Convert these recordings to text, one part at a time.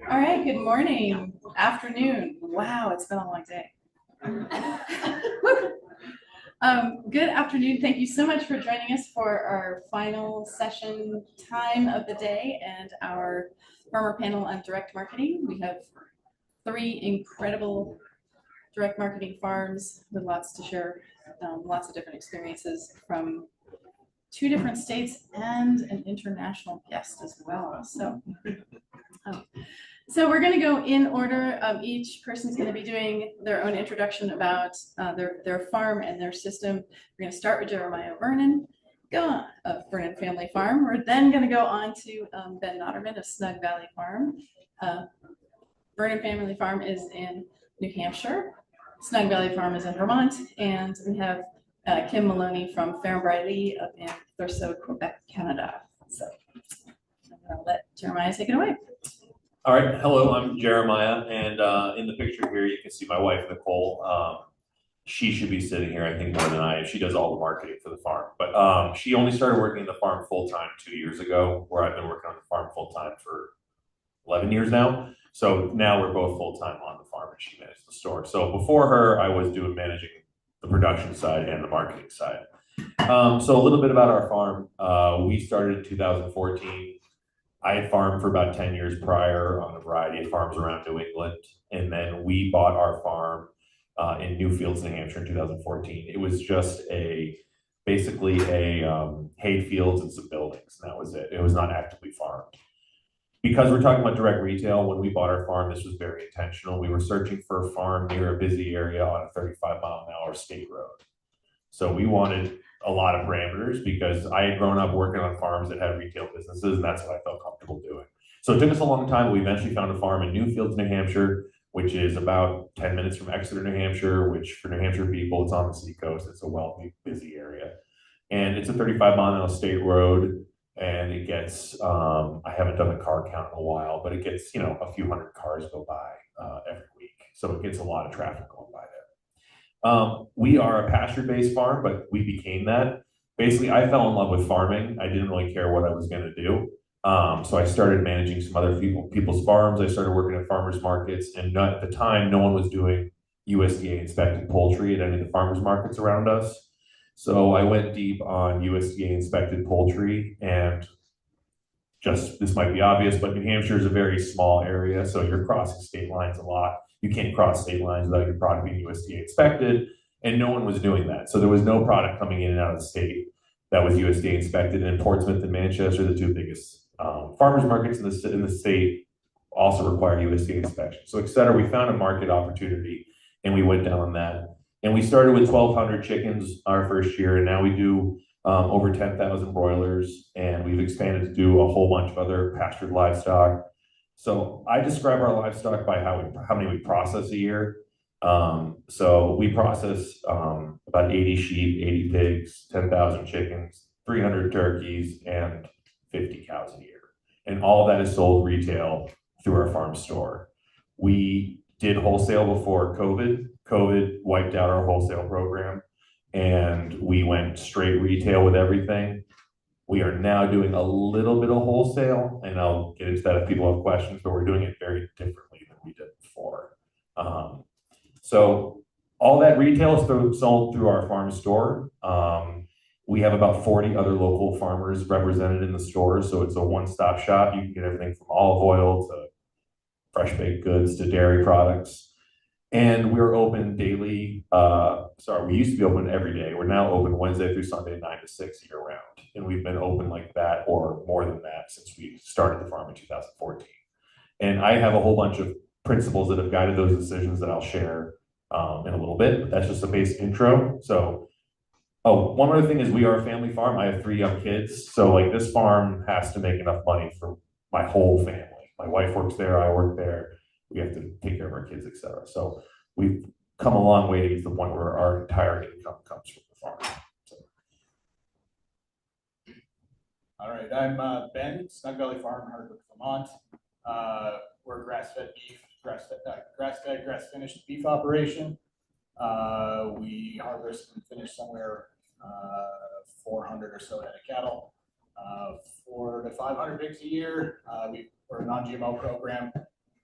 All right, good morning, afternoon. Wow, it's been a long day. Good afternoon. Thank you so much for joining us for our final session time of the day and our farmer panel on direct marketing. We have three incredible direct marketing farms with lots to share, lots of different experiences from two different states and an international guest as well. So we're going to go in order. Each person's going to be doing their own introduction about their farm and their system. We're going to start with Jeremiah Vernon, go on Vernon Family Farm. We're then going to go on to Ben Notterman of Snug Valley Farm. Vernon Family Farm is in New Hampshire. Snug Valley Farm is in Vermont. And we have Kim Maloney from Ferme Briley up in Thurso, Quebec, Canada. So I'm going to let Jeremiah take it away. All right, hello, I'm Jeremiah, and in the picture here, you can see my wife, Nicole. She should be sitting here, I think, more than I. She does all the marketing for the farm, but she only started working the farm full-time 2 years ago, where I've been working on the farm full-time for 11 years now. So now we're both full-time on the farm, and she manages the store. So before her, I was managing the production side and the marketing side. So a little bit about our farm. We started in 2014. I had farmed for about 10 years prior on a variety of farms around New England. And then we bought our farm in Newfields, New Hampshire in 2014. It was just basically a hay fields and some buildings. And that was it. It was not actively farmed. Because we're talking about direct retail, when we bought our farm, this was very intentional. We were searching for a farm near a busy area on a 35-mile-an-hour state road. So we wanted a lot of parameters because I had grown up working on farms that had retail businesses, and that's what I felt comfortable doing. So it took us a long time, but we eventually found a farm in Newfields, New Hampshire, which is about 10 minutes from Exeter, New Hampshire, which for New Hampshire people, it's on the seacoast. It's a wealthy, busy area. And it's a 35-mile-an-hour state road, and it gets, I haven't done the car count in a while, but it gets, a few hundred cars go by every week. So it gets a lot of traffic going by there. We are a pasture-based farm, but we became that. Basically, I fell in love with farming. I didn't really care what I was going to do. So I started managing some other people's farms. I started working at farmers markets, and at the time, no one was doing USDA inspected poultry at any of the farmers markets around us. So I went deep on USDA inspected poultry, and this might be obvious, but New Hampshire is a very small area, so you're crossing state lines a lot. You can't cross state lines without your product being USDA inspected, and no one was doing that. So there was no product coming in and out of the state that was USDA inspected. And Portsmouth and Manchester, the two biggest farmers markets in the state, also require USDA inspection. So et cetera, we found a market opportunity, and we went down on that. And we started with 1,200 chickens our first year, and now we do over 10,000 broilers, and we've expanded to do a whole bunch of other pastured livestock. So I describe our livestock by how many we process a year. So we process about 80 sheep, 80 pigs, 10,000 chickens, 300 turkeys, and 50 cows a year. And all of that is sold retail through our farm store. We did wholesale before COVID. COVID wiped out our wholesale program, and we went straight retail with everything. We are now doing a little bit of wholesale, and I'll get into that if people have questions, but we're doing it very differently than we did before. So all that retail is sold through our farm store. We have about 40 other local farmers represented in the store, so it's a one-stop shop. You can get everything from olive oil to fresh baked goods to dairy products. And we're open daily. We used to be open every day. We're now open Wednesday through Sunday, 9 to 6 year round. And we've been open like that or more than that since we started the farm in 2014. And I have a whole bunch of principles that have guided those decisions that I'll share in a little bit. But that's just a basic intro. So, one other thing is we are a family farm. I have 3 young kids. So like this farm has to make enough money for my whole family. My wife works there, I work there. We have to take care of our kids, et cetera. So we've come a long way to get to the point where our entire income comes from the farm. So. All right, I'm Ben, Snug Valley Farm, Hardwick, Vermont. We're a grass-fed beef, grass-fed, grass-finished beef operation. We harvest and finish somewhere 400 or so head of cattle, 400 to 500 pigs a year. We're a non-GMO program.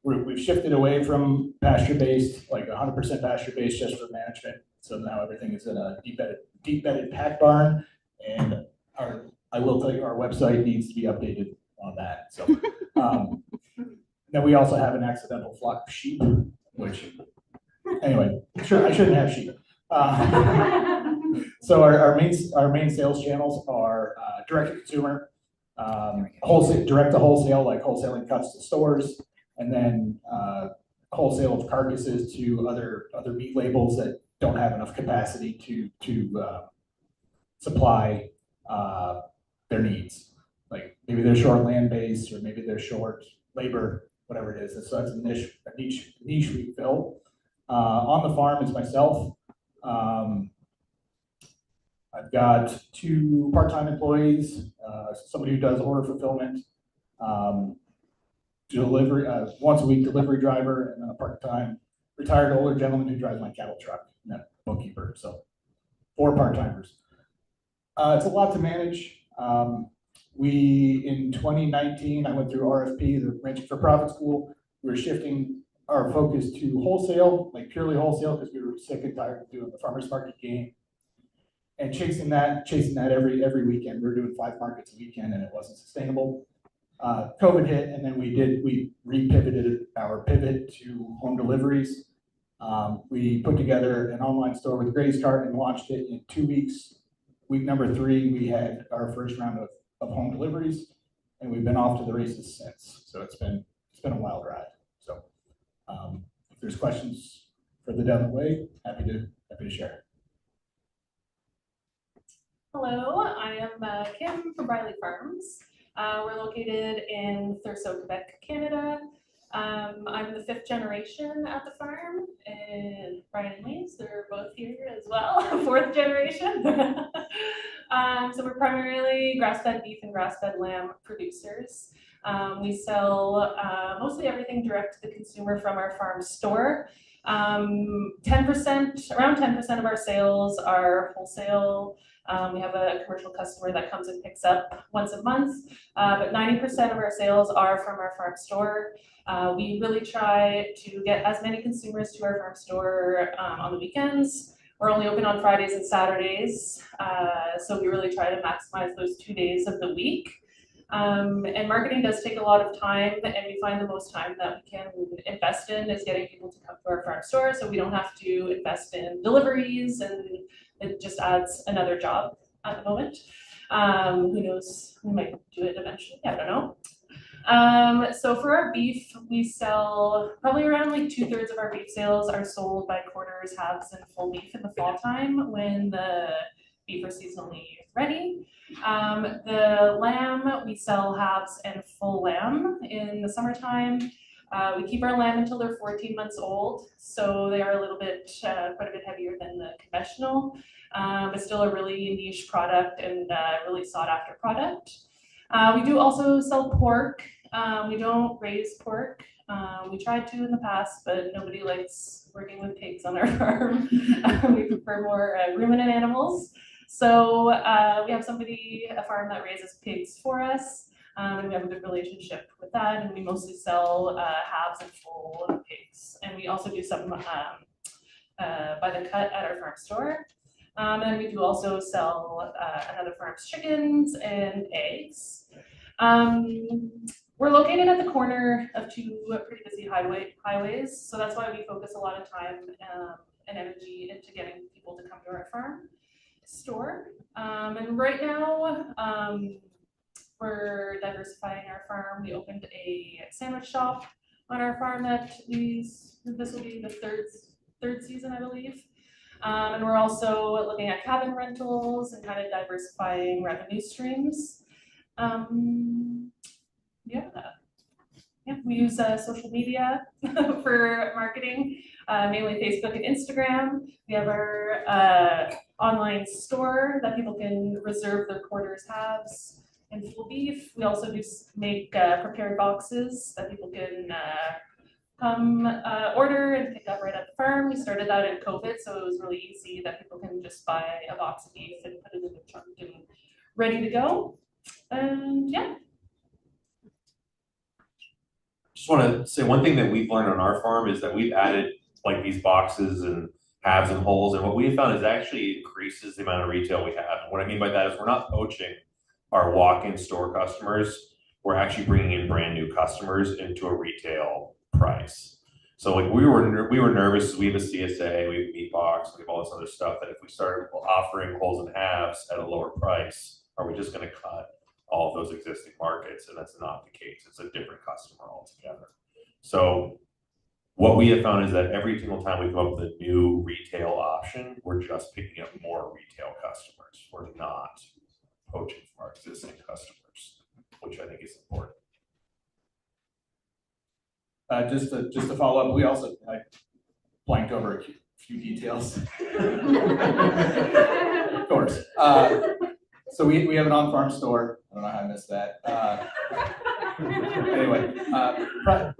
we've shifted away from pasture-based, like 100% pasture-based just for management. So now everything is in a deep bedded pack barn. And I will tell you, our website needs to be updated on that. So then we also have an accidental flock of sheep, which, anyway, sure, I shouldn't have sheep. So our main sales channels are direct to consumer, wholesale, direct to wholesale, like wholesaling cuts to stores, and then wholesale of carcasses to other meat labels that don't have enough capacity to supply their needs. Like maybe they're short land base, or maybe they're short labor, whatever it is. And so that's a niche we fill. On the farm is myself. I've got 2 part-time employees, somebody who does order fulfillment, delivery, once a week delivery driver, and then a part-time retired older gentleman who drives my cattle truck, and then a bookkeeper. So 4 part-timers. It's a lot to manage. In 2019, I went through RFP, the Ranching for Profit School. We were shifting our focus to wholesale, like purely wholesale, because we were sick and tired of doing the farmers market game and chasing that every weekend. We were doing 5 markets a weekend, and it wasn't sustainable. COVID hit, and then we repivoted our pivot to home deliveries. We put together an online store with Grace Cart and launched it in 2 weeks. Week number 3, we had our first round of home deliveries, and we've been off to the races since. So it's been a wild ride. So if there's questions further down the way, happy to share. Hello, I am Kim from Briley Farms. We're located in Thurso, Quebec, Canada. I'm the 5th generation at the farm, and Brian and Lise, they're both here as well, 4th generation. So we're primarily grass-fed beef and grass-fed lamb producers. We sell mostly everything direct to the consumer from our farm store. 10%, around 10% of our sales are wholesale. We have a commercial customer that comes and picks up once a month, but 90% of our sales are from our farm store. We really try to get as many consumers to our farm store on the weekends. We're only open on Fridays and Saturdays, so we really try to maximize those 2 days of the week. And marketing does take a lot of time, and we find the most time that we can invest in is getting people to come to our farm store, so we don't have to invest in deliveries, and it just adds another job at the moment. Who knows, we might do it eventually, I don't know. So for our beef, we sell probably around like 2/3 of our beef sales are sold by quarters, halves, and full beef in the fall time when the beef are seasonally ready. The lamb, we sell halves and full lamb in the summertime. We keep our lamb until they're 14 months old, so they are a little bit, quite a bit heavier than the conventional, but still a really niche product and really sought after product. We do also sell pork. We don't raise pork. We tried to in the past, but nobody likes working with pigs on our farm. We prefer more ruminant animals. So we have a farm that raises pigs for us, and we have a good relationship with that, and we mostly sell halves and full pigs. And we also do some by the cut at our farm store. And we do also sell another farm's chickens and eggs. We're located at the corner of 2 pretty busy highways, so that's why we focus a lot of time and energy into getting people to come to our farm store. And right now, we're diversifying our farm. We opened a sandwich shop on our farm that this will be the third season, I believe. And we're also looking at cabin rentals and kind of diversifying revenue streams. Yeah, we use social media for marketing, mainly Facebook and Instagram. We have our online store that people can reserve their quarters, halves, and full beef. We also do make prepared boxes that people can come order and pick up right at the farm. We started that in COVID, so it was really easy that people can just buy a box of beef and put it in the trunk and ready to go. And yeah. just want to say one thing that we've learned on our farm is that we've added like these boxes and halves and holes, and what we have found is actually increases the amount of retail we have. And what I mean by that is we're not poaching our walk-in store customers. We're actually bringing in brand new customers into a retail price. So like we were nervous. We have a CSA, we have a meat box, we have all this other stuff. That if we started offering wholes and halves at a lower price, are we just going to cut all of those existing markets? And that's not the case. It's a different customer altogether. So what we have found is that every single time we come up with a new retail option, we're just picking up more retail customers. We're not poaching from our existing customers, which I think is important. Just to follow up, we also, I blanked over a few details. Of course. So we have an on-farm store. I don't know how I missed that. Anyway,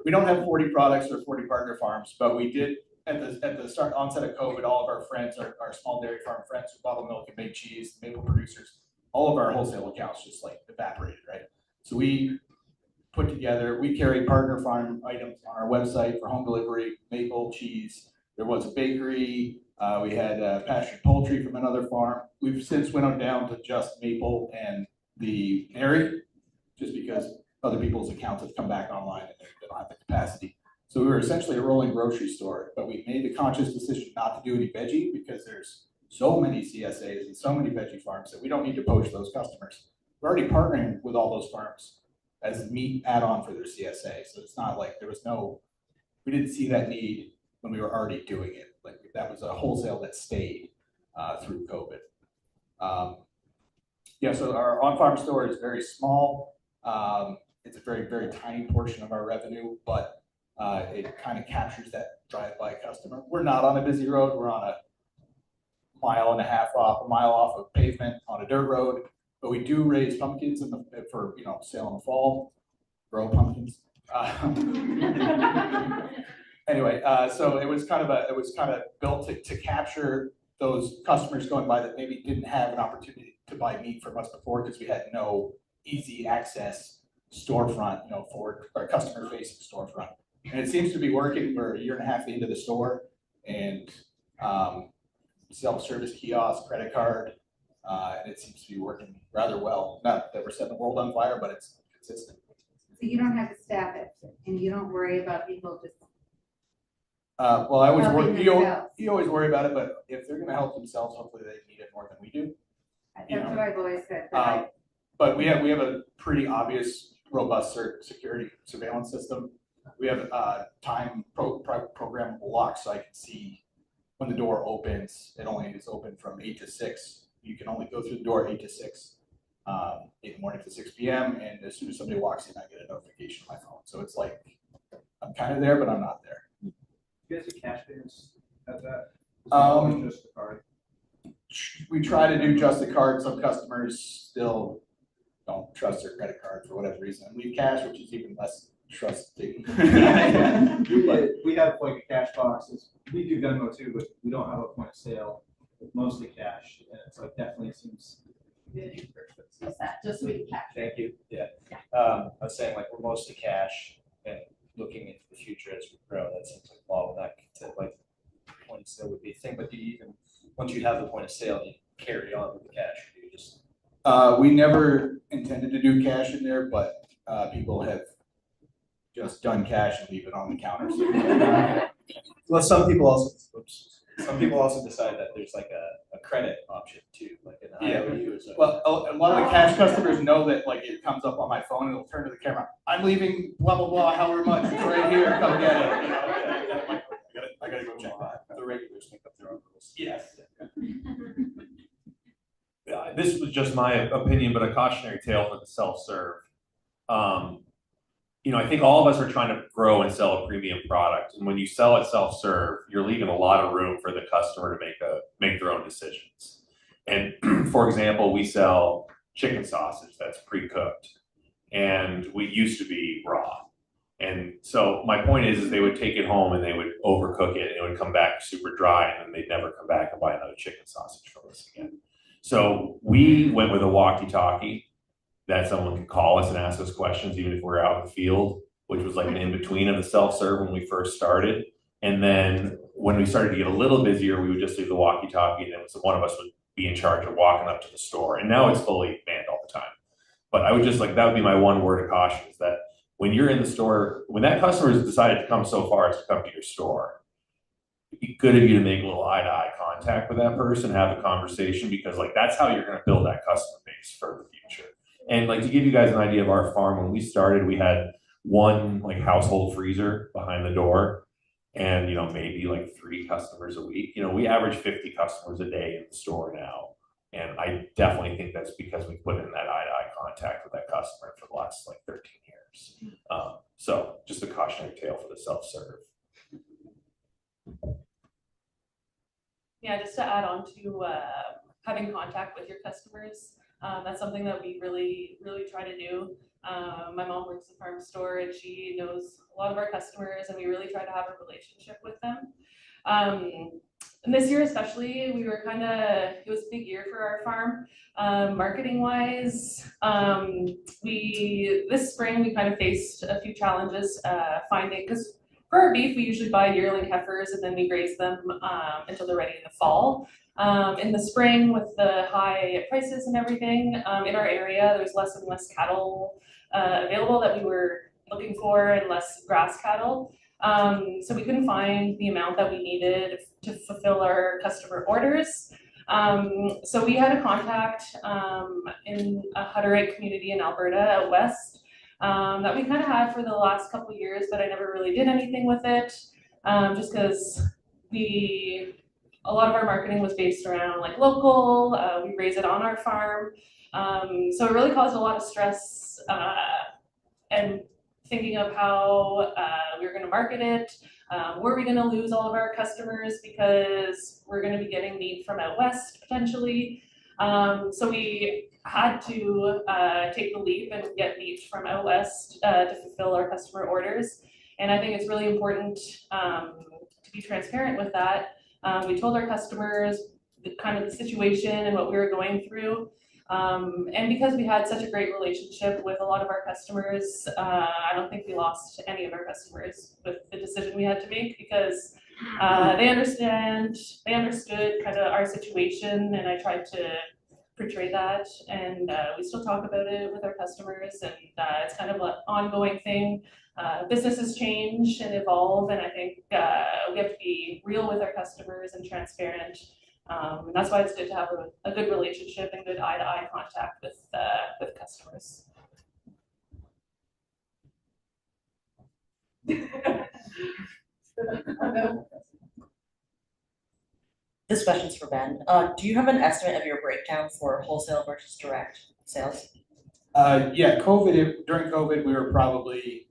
we don't have 40 products or 40 partner farms, but we did at the onset of COVID, all of our friends, our small dairy farm friends who bottle milk and make cheese, maple producers, all of our wholesale accounts just like evaporated, right? So we put together, we carry partner farm items on our website for home delivery, maple, cheese. There was a bakery. We had pastured poultry from another farm. We've since went on down to just maple and the dairy, just because other people's accounts have come back online and they don't have the capacity. So we were essentially a rolling grocery store, but we made the conscious decision not to do any veggie because there's so many CSAs and so many veggie farms that we don't need to poach those customers. We're already partnering with all those farms as a meat add-on for their CSA. So it's not like we didn't see that need when we were already doing it. Like that was a wholesale that stayed through COVID. Yeah, so our on-farm store is very small. It's a very, very tiny portion of our revenue, but it kind of captures that drive-by customer. We're not on a busy road. We're on a mile off of pavement on a dirt road, but we do raise pumpkins for sale in the fall, grow pumpkins. Anyway, so it was kind of built to capture those customers going by that maybe didn't have an opportunity to buy meat from us before because we had no easy access storefront, for our customer facing storefront. And it seems to be working. We're a year and a half into the store, and self-service kiosk, credit card, and it seems to be working rather well. Not that we're setting the world on fire, but it's consistent. So you don't have to staff it, and you don't worry about people just. Well, I always helping worry. themselves. You always worry about it, but if they're going to help themselves, hopefully they need it more than we do. That's what I've always said. But But we have a pretty obvious, robust security surveillance system. We have time programmable locks, so I can see when the door opens. It only is open from 8 to 6. You can only go through the door 8 to 6, 8 in the morning to 6 p.m. And as soon as somebody walks in, I get a notification on my phone. So it's like I'm kind of there, but I'm not there. You guys are cash payments at that? Just the card? We try to do just the card. Some customers still don't trust their credit card for whatever reason and leave cash, which is even less trusting. We have like a cash box. We do Venmo too, but we don't have a point of sale. It's mostly cash, and it's like definitely seems. What's that? Just so we can capture. Thank you. Yeah. I was saying like we're mostly cash and looking into the future as we grow. That seems like a bottleneck to like point of sale would be a thing. But do you even once you have the point of sale, you carry on with the cash? Or do you just We never intended to do cash in there, but people have just done cash and leave it on the counter. well, some people also decide that there's like a credit option too, like an IOU or something. Well, a lot of the cash customers know that like it comes up on my phone and it'll turn to the camera. I'm leaving blah blah blah. However much it's right here. Come get it. I gotta go check that. The regulars make up their own rules. Yes. This was just my opinion, but a cautionary tale for the self-serve. I think all of us are trying to grow and sell a premium product. And when you sell it self-serve, you're leaving a lot of room for the customer to make their own decisions. And for example, we sell chicken sausage that's pre-cooked, and we used to be raw. And so my point is they would take it home and they would overcook it and it would come back super dry, and then they'd never come back and buy another chicken sausage from us again. So we went with a walkie-talkie that someone could call us and ask us questions even if we're out in the field. which was like an in-between of the self-serve when we first started. And then when we started to get a little busier, we would just leave the walkie-talkie, and it was one of us would be in charge of walking up to the store. And now it's fully manned all the time. But I would just like, that would be my one word of caution, is that when you're in the store, when that customer has decided to come so far as to come to your store, it'd be good of you to make a little eye-to-eye contact with that person, have a conversation, because like that's how you're going to build that customer base for the future. And like to give you guys an idea of our farm, when we started, we had one like household freezer behind the door, and maybe like 3 customers a week. We average 50 customers a day in the store now. And I definitely think that's because we put in that eye-to-eye contact with that customer for the last like 13 years. So just a cautionary tale for the self-serve. Yeah, just to add on to having contact with your customers, that's something that we really, really try to do. My mom works at farm store and she knows a lot of our customers, and we really try to have a relationship with them. And this year especially, we were it was a big year for our farm. Marketing wise, this spring we kind of faced a few challenges finding, because for our beef, we usually buy yearling heifers and then we graze them until they're ready in the fall. In the spring, with the high prices and everything, in our area, there's less and less cattle available that we were looking for, and less grass cattle. So we couldn't find the amount that we needed to fulfill our customer orders. So we had a contact in a Hutterite community in Alberta out west that we kind of had for the last couple of years, but I never really did anything with it, just because a lot of our marketing was based around like local, we raise it on our farm. So it really caused a lot of stress and thinking of how we were going to market it. Were we going to lose all of our customers because we're going to be getting meat from out west potentially? So we had to take the leap and get meat from out west to fulfill our customer orders. And I think it's really important to be transparent with that. We told our customers the situation and what we were going through. And because we had such a great relationship with a lot of our customers, I don't think we lost any of our customers with the decision we had to make, because they understood kind of our situation, and I tried to portray that, and we still talk about it with our customers, and it's kind of an ongoing thing. Businesses change and evolve, and I think we have to be real with our customers and transparent. And that's why it's good to have a good relationship and good eye-to-eye contact with customers. This question's for Ben. Do you have an estimate of your breakdown for wholesale versus direct sales? Yeah, during COVID, we were probably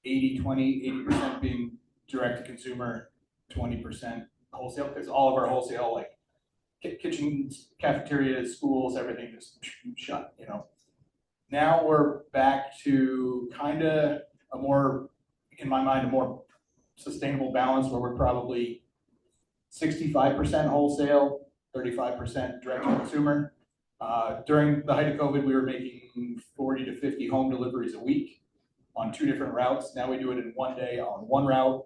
80% being direct to consumer, 20% wholesale, because all of our wholesale, like kitchens, cafeterias, schools, everything just shut, Now we're back to kind of in my mind, a more sustainable balance, where we're probably 65% wholesale, 35% direct to consumer. During the height of COVID, we were making 40 to 50 home deliveries a week on 2 different routes. Now we do it in one day on one route.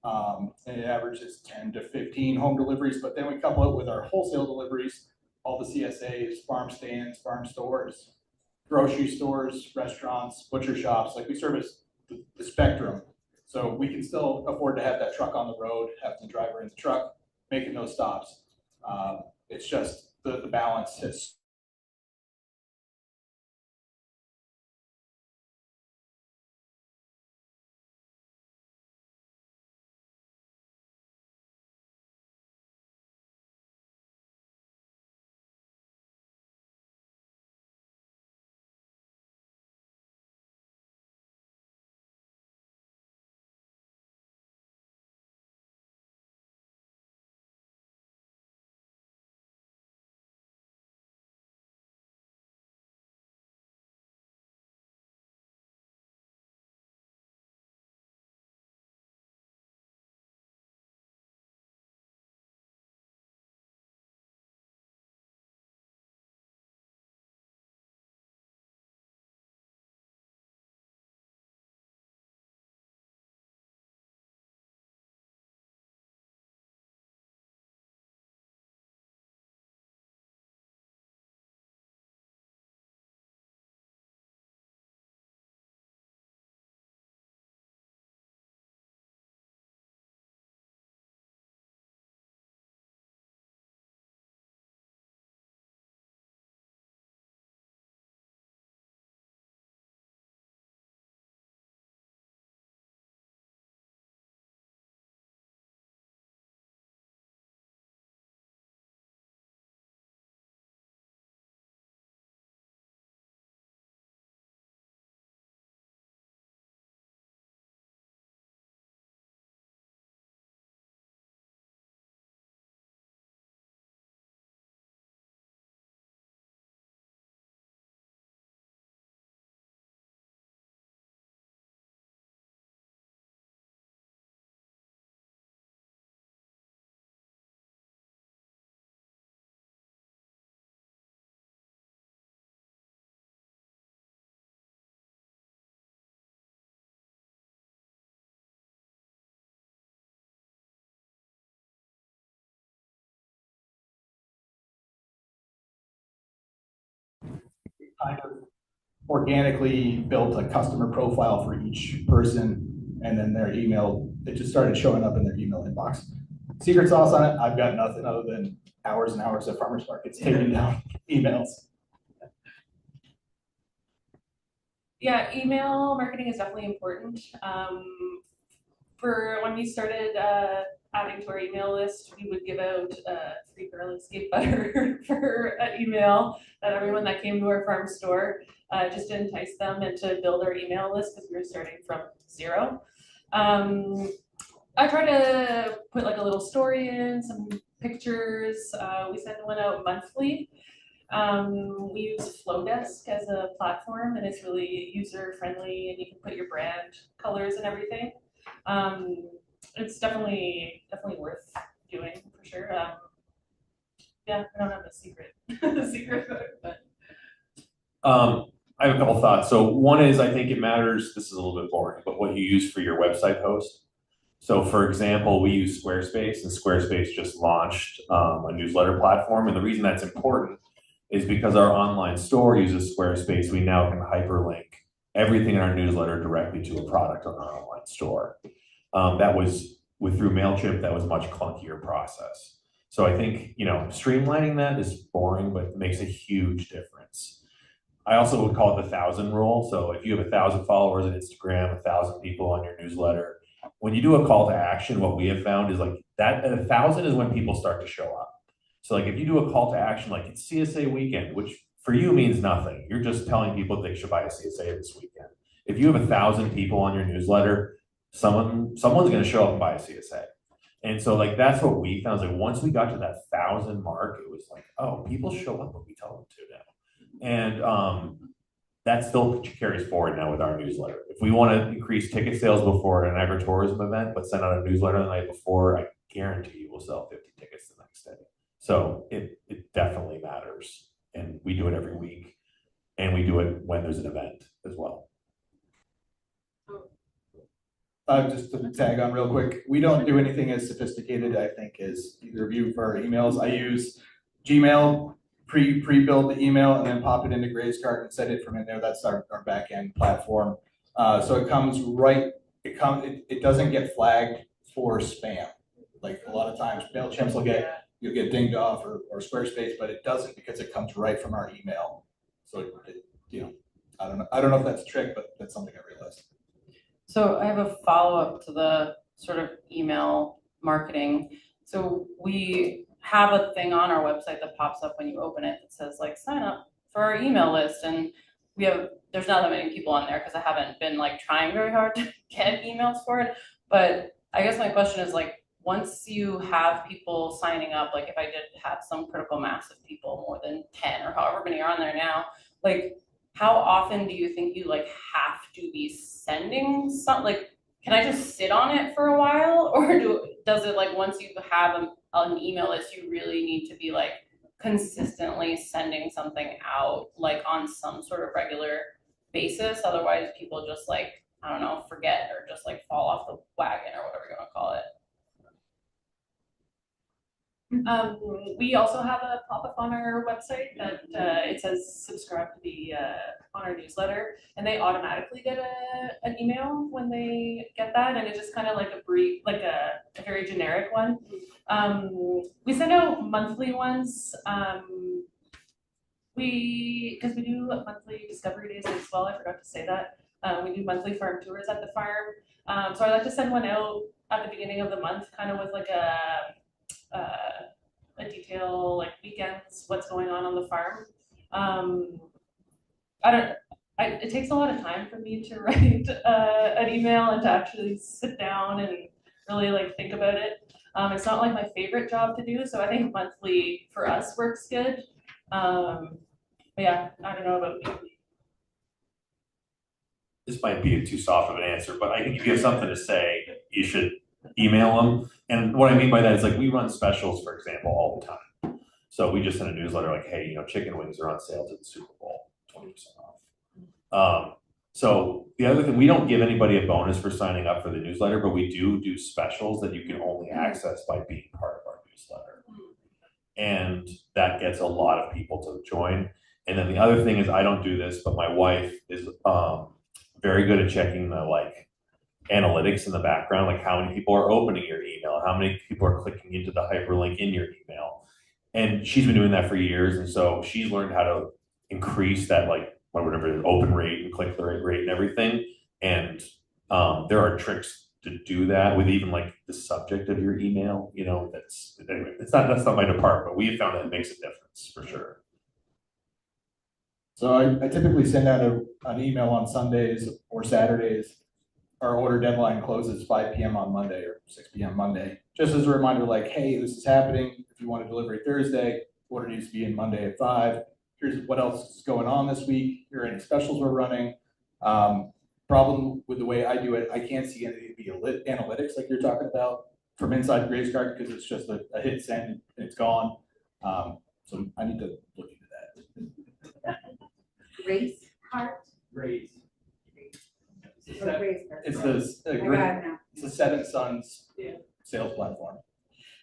And it averages 10 to 15 home deliveries, but then we couple it with our wholesale deliveries, all the CSAs, farm stands, farm stores, grocery stores, restaurants, butcher shops. Like, we service the spectrum. So we can still afford to have that truck on the road, have the driver in the truck, making those stops. It's just the balance has kind of organically built a customer profile for each person, and then their email, it just started showing up in their email inbox. Secret sauce on it, I've got nothing other than hours and hours of farmers markets taking down emails. Yeah, email marketing is definitely important. For when we started adding to our email list, we would give out free garlic skate butter for an email that everyone that came to our farm store, just to entice them and to build our email list because we were starting from zero. I try to put like a little story in, some pictures. We send one out monthly. We use Flowdesk as a platform, and it's really user friendly, and you can put your brand colors and everything. It's definitely worth doing for sure. Yeah, I don't have a secret but I have a couple thoughts. So one is, I think it matters, this is a little bit boring, but what you use for your website host. So for example, we use Squarespace, and Squarespace just launched a newsletter platform. And the reason that's important is because our online store uses Squarespace. We now can hyperlink everything in our newsletter directly to a product on our online store. That was through MailChimp, that was a much clunkier process. So I think, streamlining that is boring, but makes a huge difference. I also would call it the 1,000 rule. So if you have 1,000 followers on Instagram, 1,000 people on your newsletter, when you do a call to action, what we have found is like that 1,000 is when people start to show up. So like if you do a call to action, like it's CSA weekend, which for you means nothing. You're just telling people they should buy a CSA this weekend. If you have 1,000 people on your newsletter, someone's going to show up and buy a CSA. And so like that's what we found. Like once we got to that 1,000 mark, it was like, oh, people show up when we tell them to now. And that still carries forward now with our newsletter. If we want to increase ticket sales before an agritourism event, but send out a newsletter the night before, I guarantee you we'll sell 50 tickets the next day. So it definitely matters. And we do it every week. And we do it when there's an event as well. Just to tag on real quick, we don't do anything as sophisticated, I think, as either of you for our emails. I use Gmail, pre-build the email, and then pop it into GraysCart and send it from in there. That's our back-end platform. So it comes right, it doesn't get flagged for spam. Like a lot of times, MailChimps you'll get dinged off or Squarespace, but it doesn't because it comes right from our email. So, I don't know if that's a trick, but that's something I realized. So I have a follow-up to the sort of email marketing. So we have a thing on our website that pops up when you open it that says like sign up for our email list, and there's not that many people on there because I haven't been like trying very hard to get emails for it. But I guess my question is like, once you have people signing up, like if I did have some critical mass of people, more than 10 or however many are on there now, like how often do you think you like have to be sending something? Like, can I just sit on it for a while, or does it like once you have an email list, you really need to be like consistently sending something out like on some sort of regular basis? Otherwise, people just like, I don't know, forget or just like fall off the wagon or whatever you want to call it. We also have a pop-up on our website that it says subscribe to the on our newsletter, and they automatically get an email when they get that, and it's just kind of like a brief, like a very generic one. We send out monthly ones. Because we do monthly discovery days as well. I forgot to say that. We do monthly farm tours at the farm. So I like to send one out at the beginning of the month, kind of with like a detail, like weekends, what's going on the farm. It takes a lot of time for me to write an email and to actually sit down and really like think about it. It's not like my favorite job to do, so I think monthly for us works good. But yeah, I don't know about you. This might be too soft of an answer, but I think if you have something to say, you should email them. And what I mean by that is like we run specials, for example, all the time. So we just send a newsletter like, hey, chicken wings are on sale to the Super Bowl, 20% off. So the other thing, we don't give anybody a bonus for signing up for the newsletter, but we do specials that you can only access by being part of our newsletter. And that gets a lot of people to join. And then the other thing is, I don't do this, but my wife is very good at checking the like analytics in the background, like how many people are opening your email, how many people are clicking into the hyperlink in your email. And she's been doing that for years, and so she's learned how to increase that like whatever the open rate and click through rate and everything. And there are tricks to do that with even like the subject of your email. You know, that's anyway. That's not my department, but we have found that it makes a difference for sure. So I typically send out an email on Sundays or Saturdays. Our order deadline closes 5 p.m. on Monday or 6 p.m. Monday. Just as a reminder, like, hey, this is happening. If you want a delivery Thursday, order needs to be in Monday at 5. Here's what else is going on this week. Here are any specials we're running. Problem with the way I do it, I can't see any of the analytics like you're talking about from inside Grace Card because it's just a hit send and it's gone. So I need to look into that. Grace Cart? Grace. Or Grace Cart? It's I got it now. it's the Seven Sons sales platform.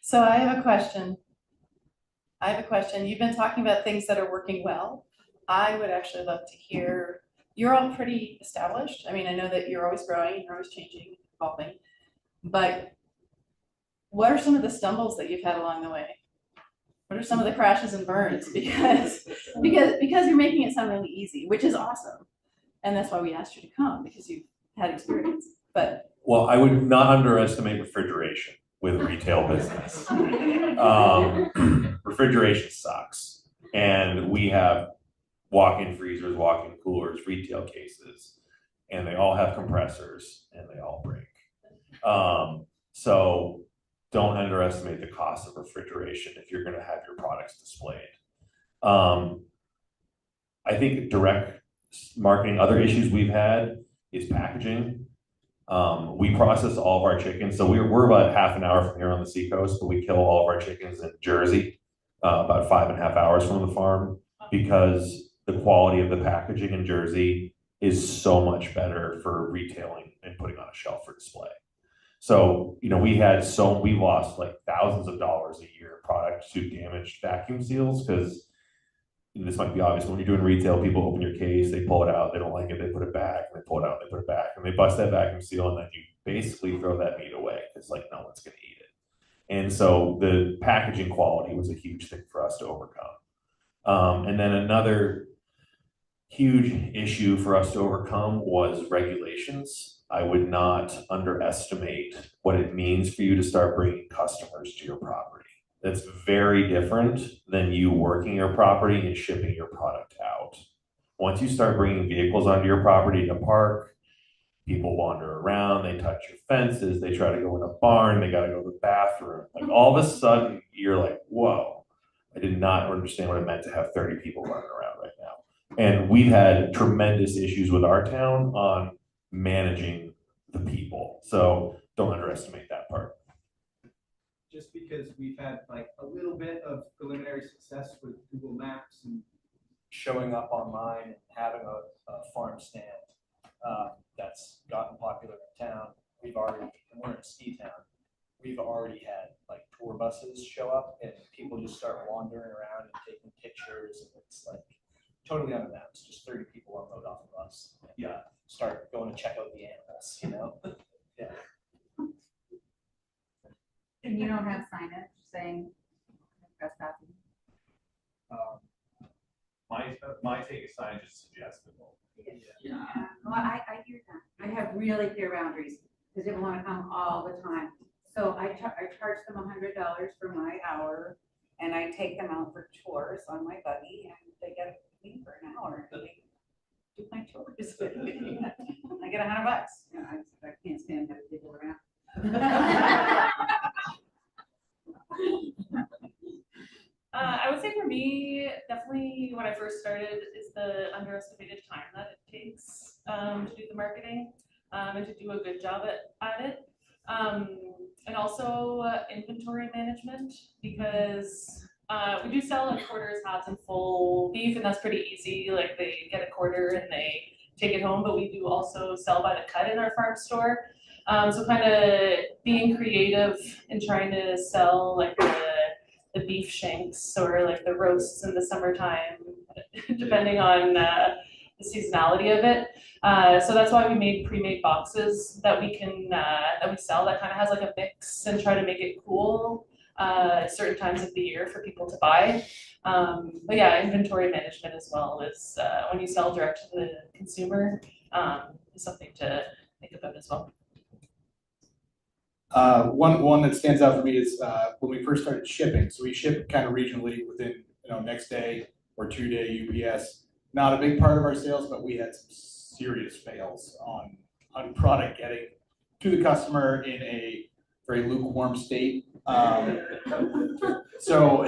So I have a question. You've been talking about things that are working well. I would actually love to hear, you're all pretty established. I mean, I know that you're always growing, you're always changing, evolving. But what are some of the stumbles that you've had along the way? What are some of the crashes and burns? Because you're making it sound really easy, which is awesome. And that's why we asked you to come, because you've had experience. But Well, I would not underestimate refrigeration with retail business. Refrigeration sucks. And we have walk-in freezers, walk-in coolers, retail cases, and they all have compressors and they all break. So don't underestimate the cost of refrigeration if you're gonna have your products displayed. I think direct marketing, other issues we've had is packaging. We process all of our chickens. So we're about half an hour from here on the seacoast, but we kill all of our chickens in Jersey, about 5.5 hours from the farm, because the quality of the packaging in Jersey is so much better for retailing and putting on a shelf for display. So, you know, we lost like thousands of dollars a year in product to damaged vacuum seals, because this might be obvious, when you're doing retail, people open your case, they pull it out, they don't like it, they put it back, and they pull it out, they put it back, and they bust that vacuum seal, and then you basically throw that meat away, because like no one's gonna eat it. And so the packaging quality was a huge thing for us to overcome. And then another huge issue for us to overcome was regulations. I would not underestimate what it means for you to start bringing customers to your property. That's very different than you working your property and shipping your product out. Once you start bringing vehicles onto your property to park, people wander around, they touch your fences, they try to go in a barn, they gotta go to the bathroom. Like all of a sudden, you're like, whoa, I did not understand what it meant to have 30 people running around right now. And we've had tremendous issues with our town on managing the people. So don't underestimate that part. Just because we've had like a little bit of preliminary success with Google Maps and Showing up online and having a farm stand that's gotten popular in town. We're in ski town. We've already had like tour buses show up and people just start wandering around and taking pictures, and it's like totally unannounced. Just 30 people unload off a bus. And, Yeah. Start going to check out the animals, you know? Yeah. And you don't have signage saying trespassing? My take is sign just suggestible. Yeah. Well, I hear that. I have really clear boundaries because they want to come all the time. So I charge them $100 for my hour, and I take them out for tours on my buggy, and they get me for an hour. And they do my tours. I get $100. You know, I can't stand having people around. I would say for me, definitely when I first started is the underestimated time that it takes to do the marketing and to do a good job at it. And also inventory management, because we do sell like quarters, halves, and full beef, and that's pretty easy. Like they get a quarter and they take it home, but we do also sell by the cut in our farm store. So kind of being creative and trying to sell like the beef shanks or like the roasts in the summertime depending on the seasonality of it. So that's why we made pre-made boxes that we can that we sell that kind of has like a mix and try to make it cool at certain times of the year for people to buy. But yeah, inventory management as well is when you sell direct to the consumer is something to think about as well. One that stands out for me is when we first started shipping. So we ship kind of regionally within, next day or 2-day UPS. Not a big part of our sales, but we had some serious fails on product getting to the customer in a very lukewarm state. So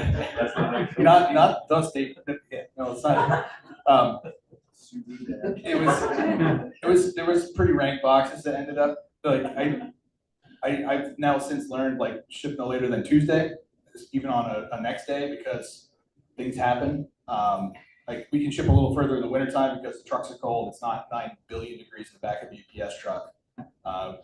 not the state. No, it's not. There was pretty rank boxes that ended up like I've now since learned like ship no later than Tuesday, even on a next day, because things happen. Like we can ship a little further in the wintertime because the trucks are cold. It's not 9 billion degrees in the back of the UPS truck.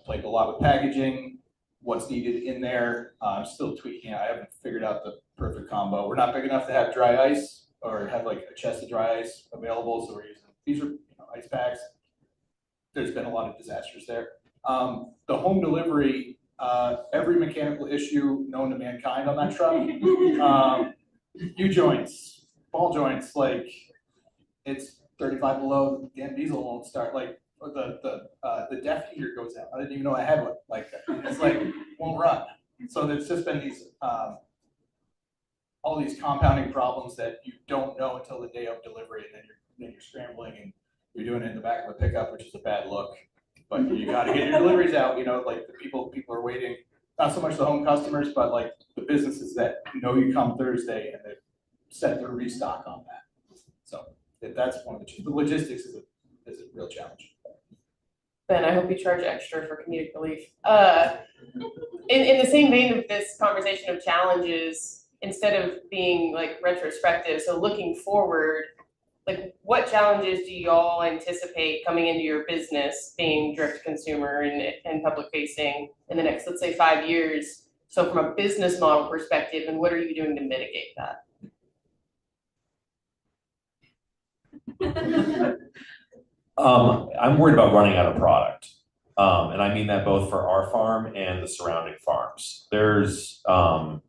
Played a lot with packaging, what's needed in there. I'm still tweaking it. I haven't figured out the perfect combo. We're not big enough to have dry ice or have like a chest of dry ice available. So we're using, these are ice packs. There's been a lot of disasters there. The home delivery, every mechanical issue known to mankind on that truck. U-joints, ball joints, like it's 35 below, the damn diesel won't start. Like the def heater goes out. I didn't even know I had one. Like it's like won't run. So there's just been these all these compounding problems that you don't know until the day of delivery, and then you're scrambling and you're doing it in the back of a pickup, which is a bad look. But you got to get your deliveries out. Like the people are waiting. Not so much the home customers, but like the businesses that know you come Thursday and they've set their restock on that. So that's one of the logistics is a real challenge. Ben, I hope you charge extra for comedic relief. In the same vein of this conversation of challenges, instead of being like retrospective, so looking forward, like what challenges do y'all anticipate coming into your business being direct to consumer and public facing in the next, let's say 5 years? So from a business model perspective, and what are you doing to mitigate that? I'm worried about running out of product. And I mean that both for our farm and the surrounding farms. There's, our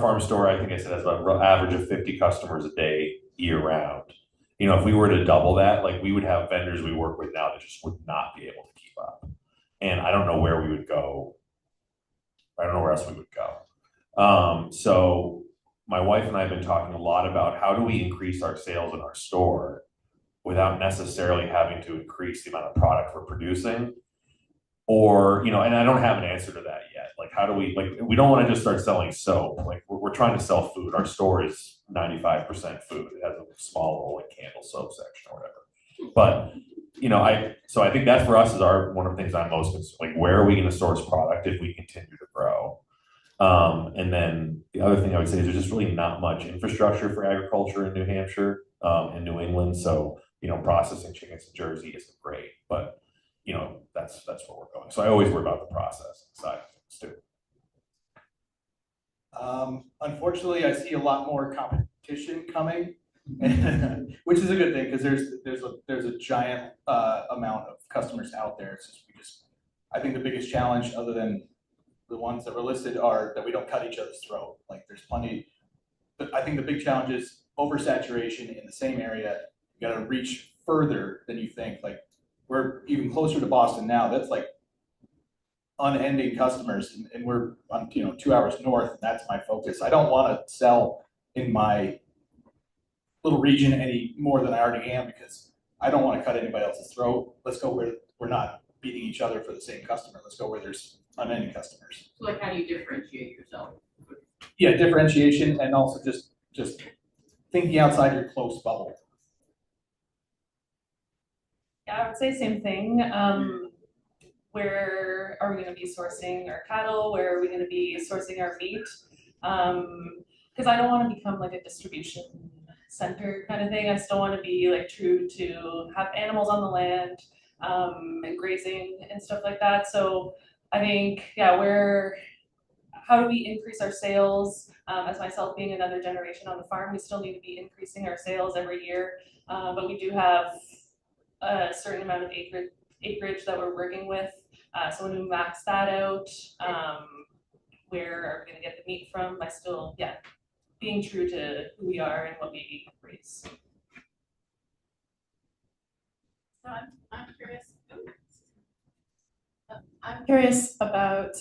farm store, I think I said, has about an average of 50 customers a day year round. If we were to double that, like we would have vendors we work with now that just would not be able to keep up. And I don't know where we would go. I don't know where else we would go. So my wife and I have been talking a lot about how do we increase our sales in our store without necessarily having to increase the amount of product we're producing. Or, and I don't have an answer to that yet. Like, how do we, we don't want to just start selling soap. Like, we're trying to sell food. Our store is 95% food. It has a small little candle soap section or whatever. But, so I think that for us is one of the things I'm most concerned, like, where are we going to source product if we continue to grow? And then the other thing I would say is there's just really not much infrastructure for agriculture in New Hampshire, in New England. So, processing chickens in Jersey isn't great, but that's where we're going. So I always worry about the process side of things too. Unfortunately, I see a lot more competition coming, which is a good thing because there's a giant amount of customers out there. It's just I think the biggest challenge, other than the ones that were listed, are that we don't cut each other's throat. Like there's plenty, but I think the big challenge is oversaturation in the same area. You got to reach further than you think. Like we're even closer to Boston now. That's like unending customers, and we're on 2 hours north, and that's my focus. I don't want to sell in my little region any more than I already am because I don't want to cut anybody else's throat. Let's go where we're not beating each other for the same customer. Let's go where there's unending customers. So like how do you differentiate yourself? Yeah, differentiation, and also just thinking outside your close bubble. Yeah, I would say same thing. Where are we going to be sourcing our cattle? Where are we going to be sourcing our meat? Because I don't want to become like a distribution center kind of thing. I still want to be like true to have animals on the land and grazing and stuff like that. So I think, yeah, how do we increase our sales? As myself being another generation on the farm, we still need to be increasing our sales every year. But we do have a certain amount of acreage that we're working with. So when we max that out, where are we gonna get the meat from? By still, being true to who we are and what we raise. So I'm curious about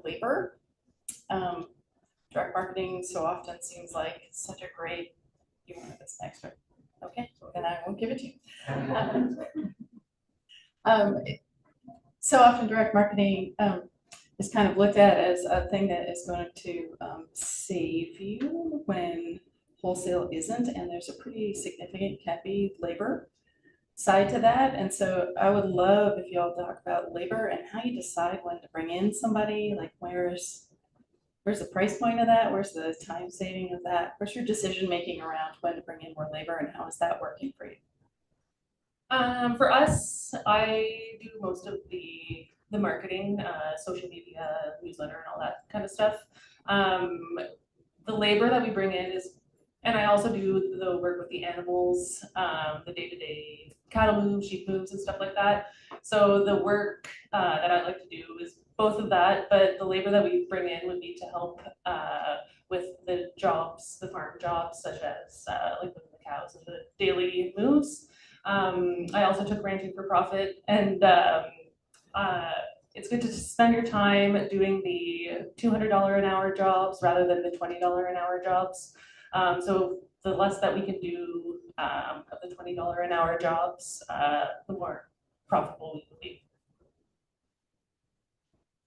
labor. Direct marketing so often seems like such a great, you want this next one? Okay, then I won't give it to you. So often direct marketing is kind of looked at as a thing that is going to save you when wholesale isn't, and there's a pretty significant, can be, labor side to that. And so I would love if y'all talk about labor and how you decide when to bring in somebody, like where's the price point of that? Where's the time saving of that? Where's your decision making around when to bring in more labor, and how is that working for you? For us, I do most of the marketing, social media, newsletter, and all that kind of stuff. The labor that we bring in is, and I also do the work with the animals, the day-to-day cattle moves, sheep moves, and stuff like that. So the work that I like to do is both of that, but the labor that we bring in would be to help with the jobs, the farm jobs, such as like with the cows and the daily moves. I also took ranching for profit, and it's good to spend your time doing the $200 an hour jobs rather than the $20 an hour jobs. So the less that we can do of the $20 an hour jobs, the more profitable we will be.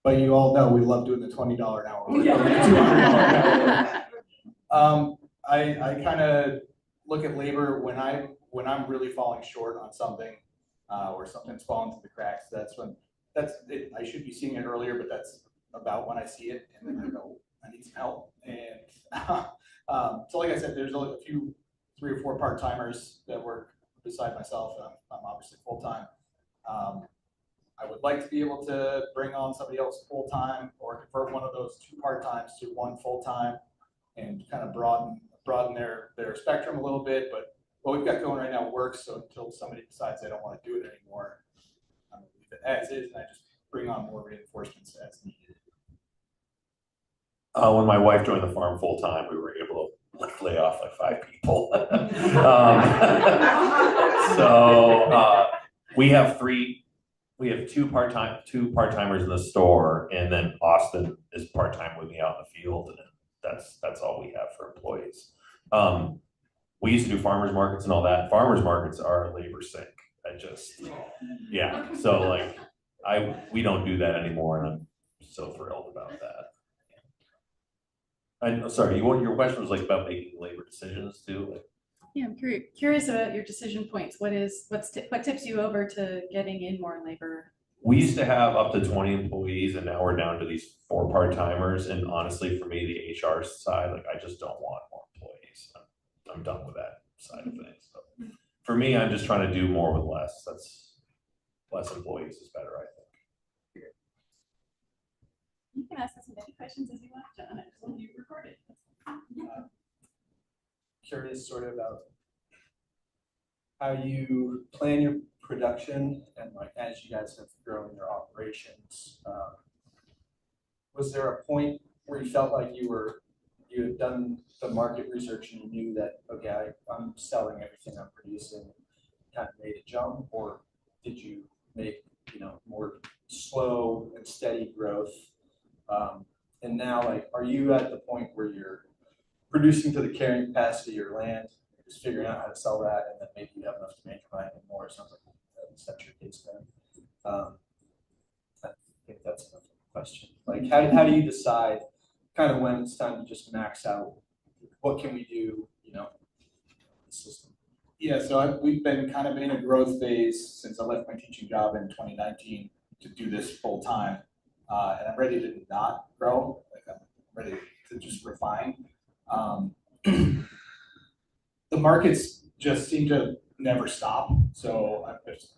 But you all know we love doing the $20 an hour work. I kind of look at labor when I'm really falling short on something, or something's falling through the cracks. That's it. I should be seeing it earlier, but that's about when I see it, and then I go, I need some help. And so like I said, there's a few, 3 or 4 part-timers that work beside myself. I'm obviously full-time. I would like to be able to bring on somebody else full-time, or convert one of those 2 part-times to 1 full-time, and kind of broaden their spectrum a little bit. But what we've got going right now works. So until somebody decides they don't want to do it anymore, I'm gonna leave it as is, and I just bring on more reinforcements as needed. When my wife joined the farm full-time, we were able to lay off like 5 people. So we have 2 part-timers in the store, and then Austin is part-time with me out in the field, and that's all we have for employees. We used to do farmers markets and all that. Farmers markets are a labor sink. So like we don't do that anymore, and I'm so thrilled about that. I'm sorry, your question was like about making labor decisions too? Like, Yeah, I'm curious about your decision points. What tips you over to getting in more labor? we used to have up to 20 employees, and now we're down to these 4 part-timers. And honestly, for me, the HR side, like I just don't want more employees. I'm done with that side of things. So for me, I'm just trying to do more with less. That's less employees is better, I think. You can ask us as many questions as you want, John. I just want you recorded. Curious sort of about how you plan your production, and like as you guys have grown your operations, was there a point where you felt like you had done the market research and you knew that, okay, I'm selling everything I'm producing, kind of made a jump, or did you make, more slow and steady growth? And now, like, are you at the point where you're producing to the carrying capacity of your land, just figuring out how to sell that, and then maybe you have enough to make money more? It sounds like that's your case then. I think that's another question. Like, how do you decide kind of when it's time to just max out? What can we do, the system? Yeah, so we've been kind of in a growth phase since I left my teaching job in 2019 to do this full time. And I'm ready to not grow, like I'm ready to just refine. The markets just seem to never stop. So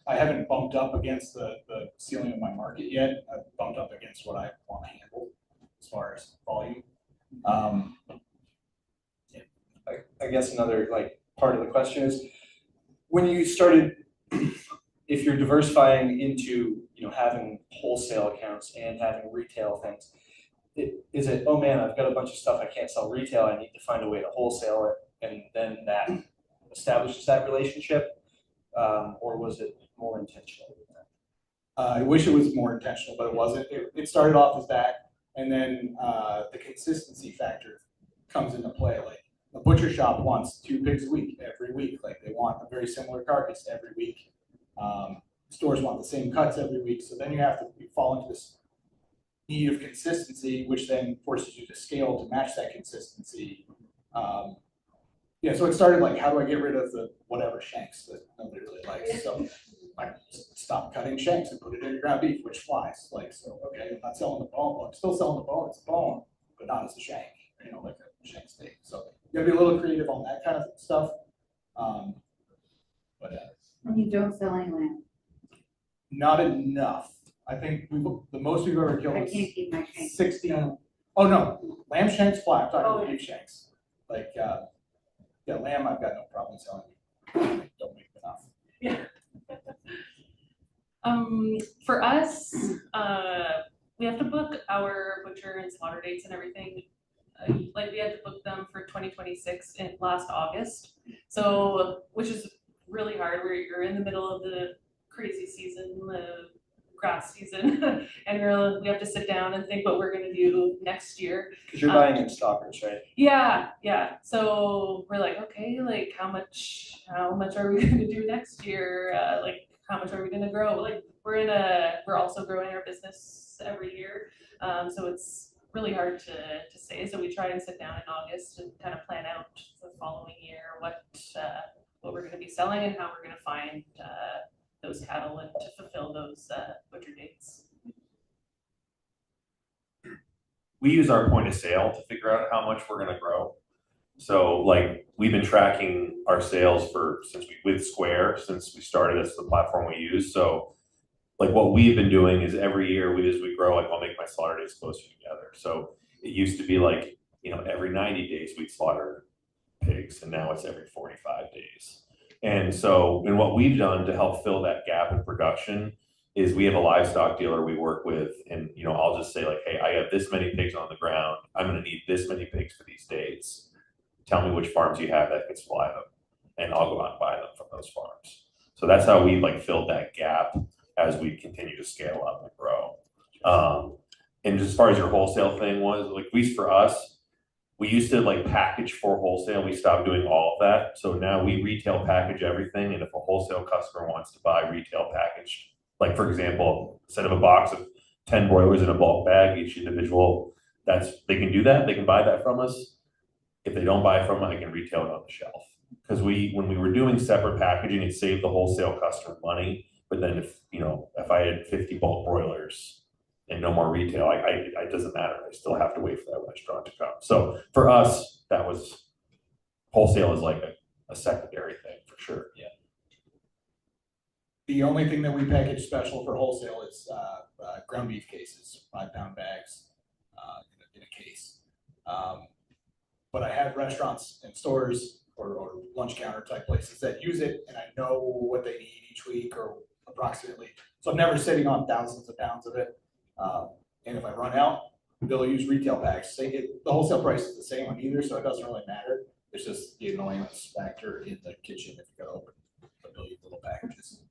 I haven't bumped up against the ceiling of my market yet. I've bumped up against what I want to handle. far as volume. I guess another like part of the question is, when you started, if you're diversifying into, you know, having wholesale accounts and having retail things, is it, oh man, I've got a bunch of stuff I can't sell retail, I need to find a way to wholesale it, and then that establishes that relationship? Or was it more intentional than that? I wish it was more intentional, but it wasn't. It started off as that, and then the consistency factor comes into play. Like a butcher shop wants 2 pigs a week, every week. Like they want a very similar carcass every week. Stores want the same cuts every week. So then you have to fall into this need of consistency, which then forces you to scale to match that consistency. Yeah, so it started like, how do I get rid of the whatever shanks that nobody really likes? So I stopped cutting shanks and put it in ground beef, which flies. Like, so, okay, I'm not selling the bone, I'm still selling the bone, it's a bone, but not as a shank, you know, like a shank steak. So you gotta be a little creative on that kind of stuff. And you don't sell any lamb. Not enough. I think the most we've ever killed I is can't keep my shank. 60. Oh no, lamb shanks fly. I'm talking about beef shanks. Like, yeah, lamb, I've got no problem selling. Don't make enough. For us, we have to book our butcher and slaughter dates and everything. Like we had to book them for 2026 in last August. So, which is really hard. You're in the middle of the crazy season, the grass season, and we have to sit down and think what we're gonna do next year. Because you're buying in stockers, right? Yeah. So we're like, okay, like how much are we gonna do next year? Like how much are we gonna grow? Like we're also growing our business every year. So it's really hard to say. So we try and sit down in August and kind of plan out the following year what we're gonna be selling and how we're gonna find those cattle and to fulfill those butcher dates. We use our point of sale to figure out how much we're gonna grow. So like, we've been tracking our sales with Square, since we started, that's the platform we use. So like what we've been doing is every year as we grow, like I'll make my slaughter days closer together. So it used to be like, you know, every 90 days we'd slaughter pigs, and now it's every 45 days. And so, and what we've done to help fill that gap in production is we have a livestock dealer we work with, and you know, I'll just say like, hey, I have this many pigs on the ground, I'm gonna need this many pigs for these dates. Tell me which farms you have that can supply them, and I'll go out and buy them from those farms. So that's how we like filled that gap as we continue to scale up and grow. And as far as your wholesale thing was, like, at least for us, we used to like package for wholesale. We stopped doing all of that. So now we retail package everything. And if a wholesale customer wants to buy retail packaged, like for example, instead of a box of 10 broilers in a bulk bag, each individual, they can do that. They can buy that from us. If they don't buy from us, I can retail it on the shelf. Because when we were doing separate packaging, it saved the wholesale customer money. But then if I had 50 bulk broilers and no more retail, it doesn't matter. I still have to wait for that restaurant to come. So for us, wholesale is like a secondary thing for sure. Yeah. The only thing that we package special for wholesale is ground beef cases, 5-pound bags in a case. But I have restaurants and stores or lunch counter type places that use it, and I know what they need each week or approximately. So I'm never sitting on thousands of pounds of it. And if I run out, they'll use retail packs. The wholesale price is the same on either, so it doesn't really matter. It's just the annoyance factor in the kitchen if you gotta open a billion little packages.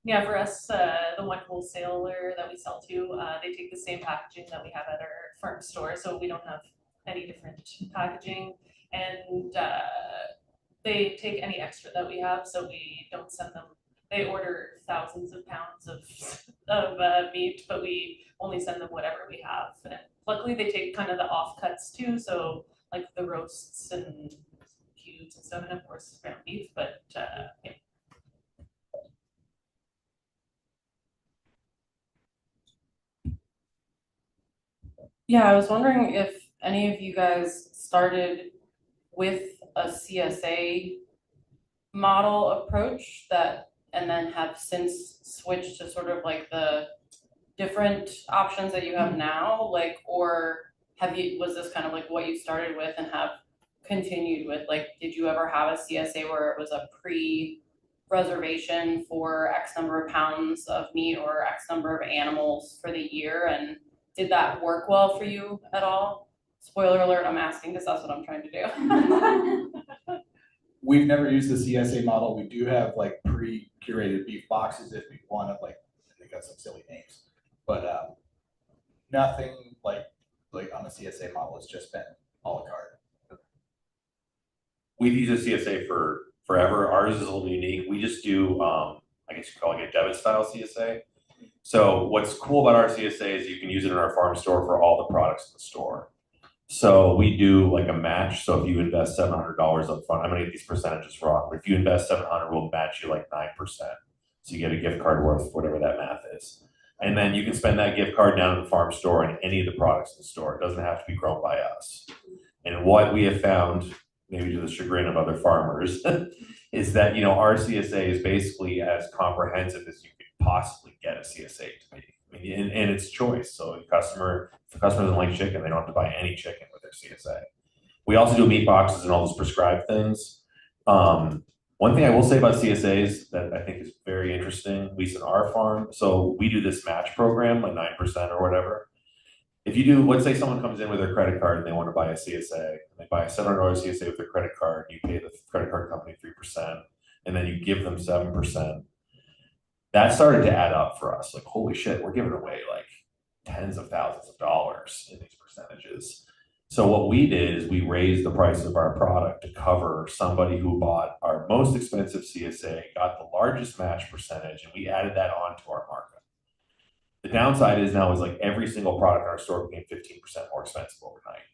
Yeah, for us, the one wholesaler that we sell to, they take the same packaging that we have at our farm store, so we don't have any different packaging. And they take any extra that we have, so we don't send them. They order thousands of pounds of meat, but we only send them whatever we have. And luckily, they take kind of the offcuts too, so like the roasts and cubes and stuff, and of course ground beef. But yeah. Yeah, I was wondering if any of you guys started with a CSA model approach and then have since switched to sort of like the different options that you have now, like, or was this kind of like what you started with and have continued with? Like, did you ever have a CSA where it was a pre-reservation for X number of pounds of meat or X number of animals for the year, and did that work well for you at all? Spoiler alert, I'm asking because that's what I'm trying to do. We've never used the CSA model. We do have like pre-curated beef boxes if we want to, like, they got some silly names. But nothing like on the CSA model. It's just been a la carte. We've used a CSA for forever. Ours is a little unique. We just do, I guess you call it a debit style CSA. So what's cool about our CSA is you can use it in our farm store for all the products in the store. So we do like a match. So if you invest $700 up front, I'm gonna get these percentages wrong, but if you invest $700, we'll match you like 9%. So you get a gift card worth whatever that math is. And then you can spend that gift card down at the farm store and any of the products in the store. It doesn't have to be grown by us. And what we have found, maybe to the chagrin of other farmers, is that, you know, our CSA is basically as comprehensive as you could possibly get a CSA to be. I mean, and it's choice. So if the customer doesn't like chicken, they don't have to buy any chicken with their CSA. We also do meat boxes and all those prescribed things. One thing I will say about CSAs that I think is very interesting, at least in our farm, so we do this match program, like 9% or whatever. If you do, let's say someone comes in with their credit card and they want to buy a CSA, and they buy a $700 CSA with their credit card, you pay the credit card company 3%, and then you give them 7%. That started to add up for us. Like, holy shit, we're giving away like tens of thousands of dollars in these percentages. So what we did is we raised the price of our product to cover somebody who bought our most expensive CSA, got the largest match percentage, and we added that onto our markup. The downside is now is like every single product in our store became 15% more expensive overnight.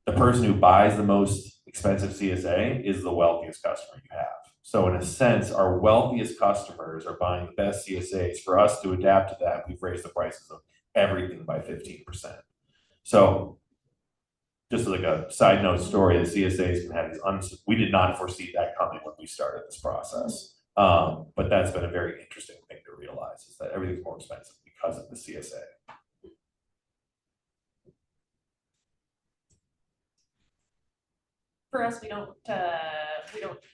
The person who buys the most expensive CSA is the wealthiest customer you have. So in a sense, our wealthiest customers are buying the best CSAs. For us to adapt to that, we've raised the prices of everything by 15%. So just like a side note story, the CSAs can have these, we did not foresee that coming when we started this process. But that's been a very interesting thing to realize, is that everything's more expensive because of the CSA. For us, we don't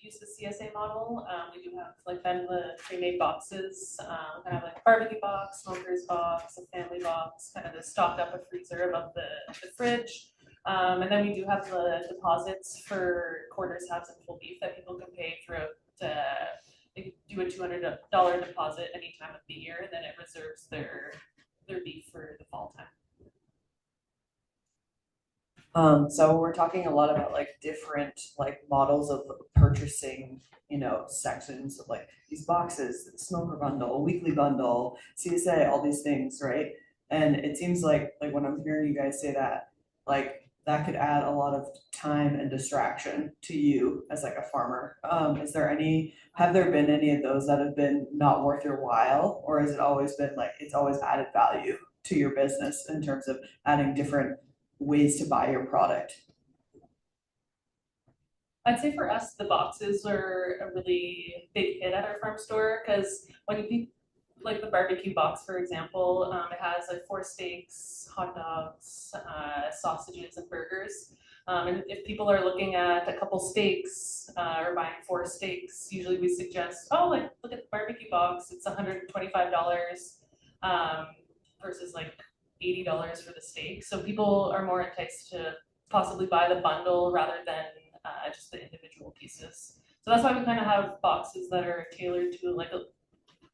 use the CSA model. We do have like then the pre-made boxes. We have like a barbecue box, smoker's box, a family box, kind of to stock up a freezer above the fridge. And then we do have the deposits for quarters, halves, and full beef that people can pay throughout. They do a $200 deposit any time of the year, and then it reserves their beef for the fall time. So we're talking a lot about like different like models of purchasing, you know, sections of like these boxes, smoker bundle, weekly bundle, CSA, all these things, right? And it seems like when I'm hearing you guys say that, like that could add a lot of time and distraction to you as like a farmer. Have there been any of those that have been not worth your while, or has it always been like it's always added value to your business in terms of adding different ways to buy your product? I'd say for us, the boxes are a really big hit at our farm store, because when you like the barbecue box, for example, it has like 4 steaks, hot dogs, sausages, and burgers. And if people are looking at a couple steaks or buying 4 steaks, usually we suggest, look at the barbecue box. It's $125 versus like $80 for the steak. So people are more enticed to possibly buy the bundle rather than just the individual pieces. So that's why we kind of have boxes that are tailored to like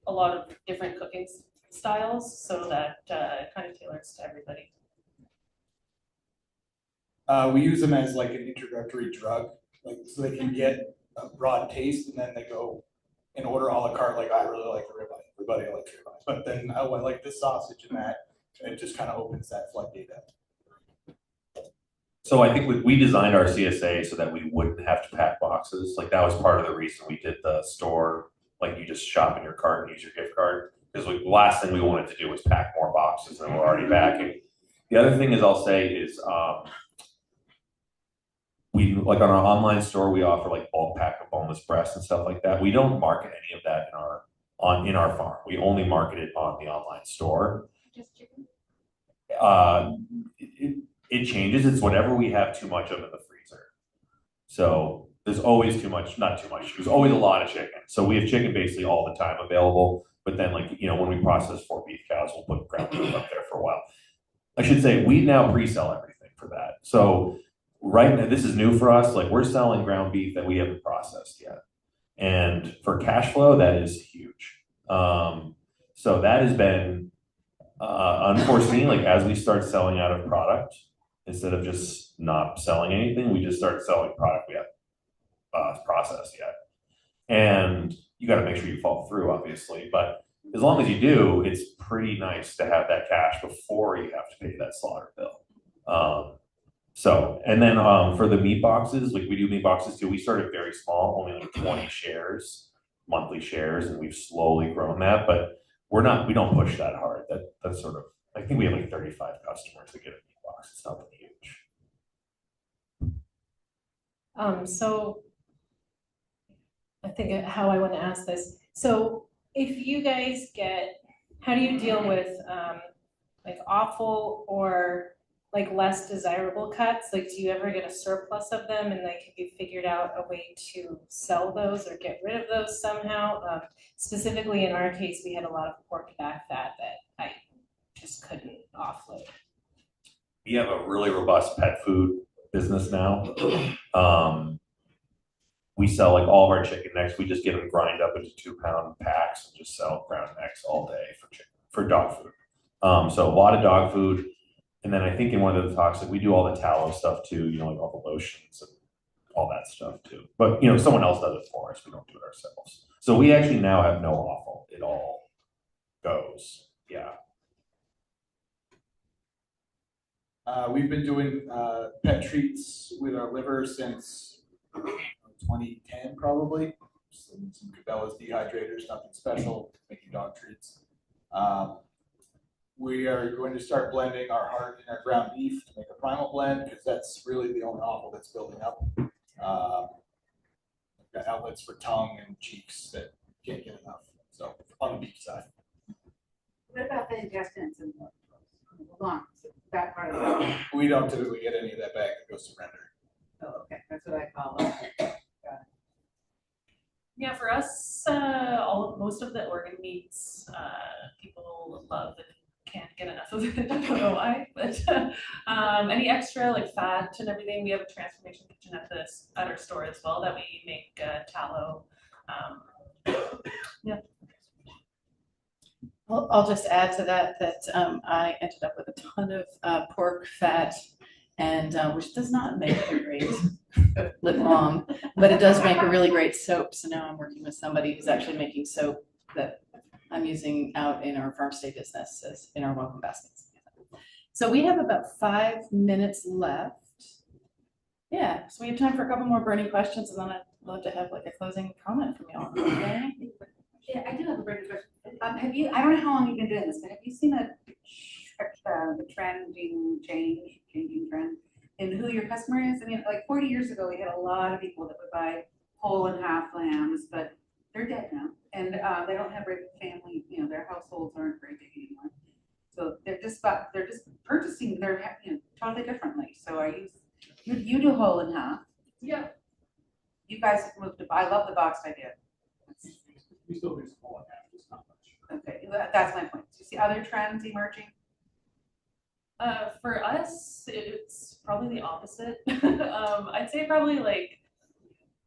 a lot of different cooking styles, so that it kind of tailors to everybody. We use them as like an introductory drug, like so they can get a broad taste, and then they go and order a la carte. Like, I really like the ribeye, everybody likes ribeye, but then I like this sausage and that, and it just kind of opens that floodgate up. So I think we designed our CSA so that we wouldn't have to pack boxes. Like, that was part of the reason we did the store. Like, you just shop in your cart and use your gift card. Because the last thing we wanted to do was pack more boxes than we're already packing. The other thing is, I'll say is, we, like on our online store, we offer like bulk pack of boneless breasts and stuff like that. We don't market any of that in our farm. We only market it on the online store. it changes. It's whatever we have too much of in the freezer. So there's always too much, not too much. There's always a lot of chicken. So we have chicken basically all the time available. But then, like, you know, when we process 4 beef cows, we'll put ground beef up there for a while. I should say we now pre-sell everything for that. So right now, this is new for us. Like, we're selling ground beef that we haven't processed yet. And for cash flow, that is huge. So that has been unforeseen. Like, as we start selling out of product, instead of just not selling anything, we just start selling product we haven't processed yet. And you got to make sure you follow through, obviously. But as long as you do, it's pretty nice to have that cash before you have to pay that slaughter bill. So, and then for the meat boxes, like we do meat boxes too. We started very small, only like 20 shares, monthly shares, and we've slowly grown that. But we don't push that hard. That's sort of, I think we have like 35 customers that get a meat box. It's nothing huge. So I think how I want to ask this. So if you guys how do you deal with like awful or like less desirable cuts? Like, do you ever get a surplus of them, and like have you figured out a way to sell those or get rid of those somehow? Specifically in our case, we had a lot of pork back fat that I just couldn't offload. We have a really robust pet food business now. We sell like all of our chicken necks. We just get them grind up into 2-pound packs and just sell ground necks all day for dog food. So a lot of dog food. And then I think in one of the talks, like we do all the tallow stuff too, you know, like all the lotions and all that stuff too. But, you know, someone else does it for us. We don't do it ourselves. So we actually now have no offal. It all goes. Yeah. We've been doing pet treats with our liver since 2010 probably. Some Cabela's dehydrators, nothing special, making dog treats. We are going to start blending our heart and our ground beef to make a primal blend, because that's really the only offal that's building up. We've got outlets for tongue and cheeks that can't get enough. So on the beef side. What about the intestines and the lungs, that part of it? We don't typically get any of that back that goes to render. Oh, okay, that's what I call it. Yeah, for us, most of the organ meats, people love and can't get enough of it. I don't know why, but any extra like fat and everything, we have a transformation kitchen at our store as well that we make tallow. Yeah. I'll just add to that I ended up with a ton of pork fat, and which does not make a great lip balm, but it does make a really great soap. So now I'm working with somebody who's actually making soap that I'm using out in our farm stay business as in our welcome baskets. So we have about 5 minutes left. Yeah, so we have time for a couple more burning questions, and then I'd love to have like a closing comment from y'all. Okay? Yeah, I do have a burning question. I don't know how long you've been doing this, but have you seen the changing trend in who your customer is? I mean, like 40 years ago, we had a lot of people that would buy whole and half lambs, but they're dead now. And they don't have very big family, you know, their households aren't very big anymore. So they're just purchasing their, you know, totally differently. So you do whole and half. Yeah. You guys have moved to, I love the boxed idea. We still do some whole and half, just not much. Okay, that's my point. Do you see other trends emerging? For us, it's probably the opposite. I'd say probably like,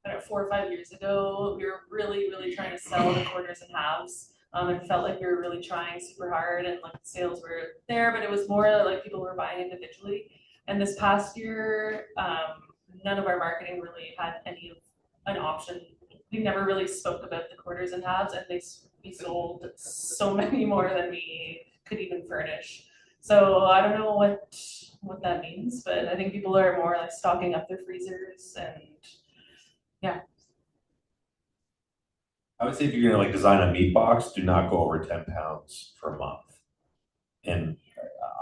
I don't know, 4 or 5 years ago, we were really, really trying to sell the quarters and halves. It felt like we were really trying super hard, and like the sales were there, but it was more like people were buying individually. And this past year, none of our marketing really had an option. We never really spoke about the quarters and halves, and we sold so many more than we could even furnish. So I don't know what that means, but I think people are more like stocking up their freezers, and yeah. I would say if you're gonna like design a meat box, do not go over 10 pounds for a month. And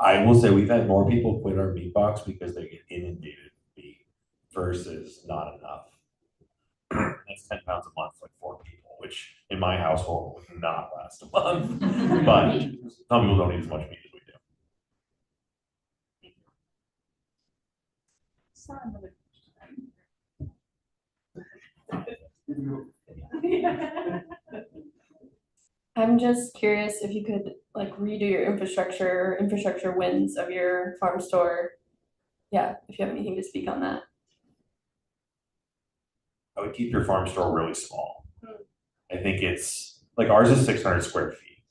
I will say we've had more people quit our meat box because they get inundated with meat versus not enough. That's 10 pounds a month for like 4 people, which in my household would not last a month. But some people don't eat as much meat as we do. I'm just curious if you could like redo your infrastructure wins of your farm store. Yeah, if you have anything to speak on that. I would keep your farm store really small. I think it's like ours is 600 square feet,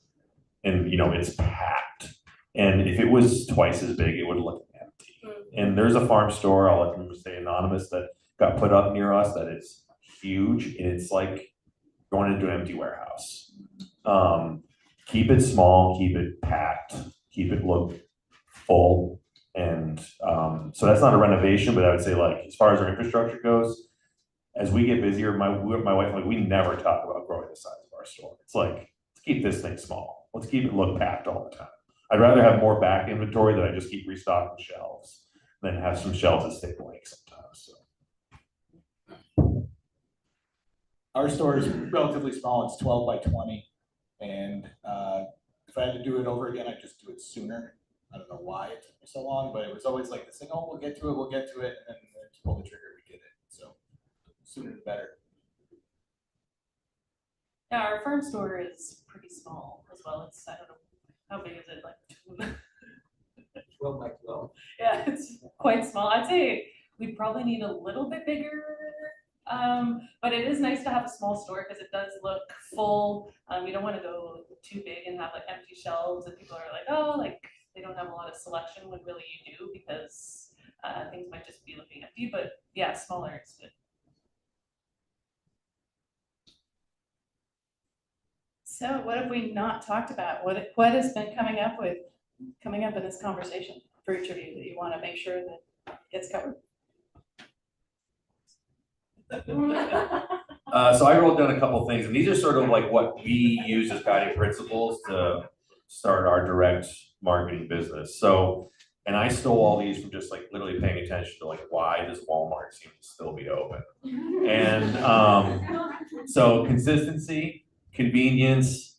and it's packed. And if it was twice as big, it would look empty. And there's a farm store, I'll let them stay anonymous, that got put up near us that is huge, and it's like going into an empty warehouse. Keep it small, keep it packed, keep it look full, and so that's not a renovation, but I would say like as far as our infrastructure goes, as we get busier, my wife, like we never talk about growing the size of our store. It's like, let's keep this thing small. Let's keep it look packed all the time. I'd rather have more back inventory that I just keep restocking shelves than have some shelves that stay blank sometimes. So. Our store is relatively small. It's 12 by 20. And if I had to do it over again, I'd just do it sooner. I don't know why it took me so long, but it was always like this thing, oh, we'll get to it, and then just pull the trigger, we get it. So sooner the better. Yeah, our farm store is pretty small as well. It's, I don't know, how big is it? Like 12 by 12. Yeah, it's quite small. I'd say we probably need a little bit bigger. But it is nice to have a small store because it does look full. You don't want to go too big and have like empty shelves and people are like, oh, like they don't have a lot of selection when really you do, because things might just be looking empty. But yeah, smaller is good. So what have we not talked about? What has been coming up in this conversation for each of you that you want to make sure that gets covered? So I wrote down a couple things, and these are sort of like what we use as guiding principles to start our direct marketing business. So, and I stole all these from just like literally paying attention to like, why does Walmart seem to still be open? And so consistency, convenience,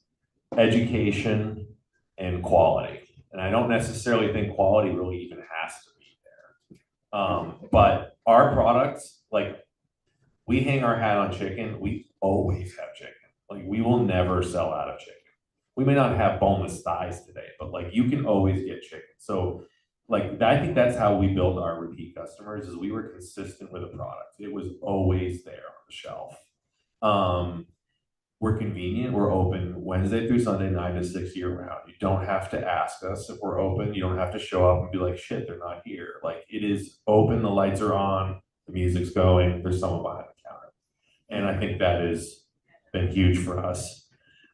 education, and quality. And I don't necessarily think quality really even has to be there. But our products, like, we hang our hat on chicken. We always have chicken. Like, we will never sell out of chicken. We may not have boneless thighs today, but like you can always get chicken. So like I think that's how we build our repeat customers, is we were consistent with a product. It was always there on the shelf. We're convenient. We're open Wednesday through Sunday, 9 to 6 year round. You don't have to ask us if we're open. You don't have to show up and be like, shit, they're not here. Like, it is open. The lights are on. The music's going. There's someone behind the counter. And I think that has been huge for us.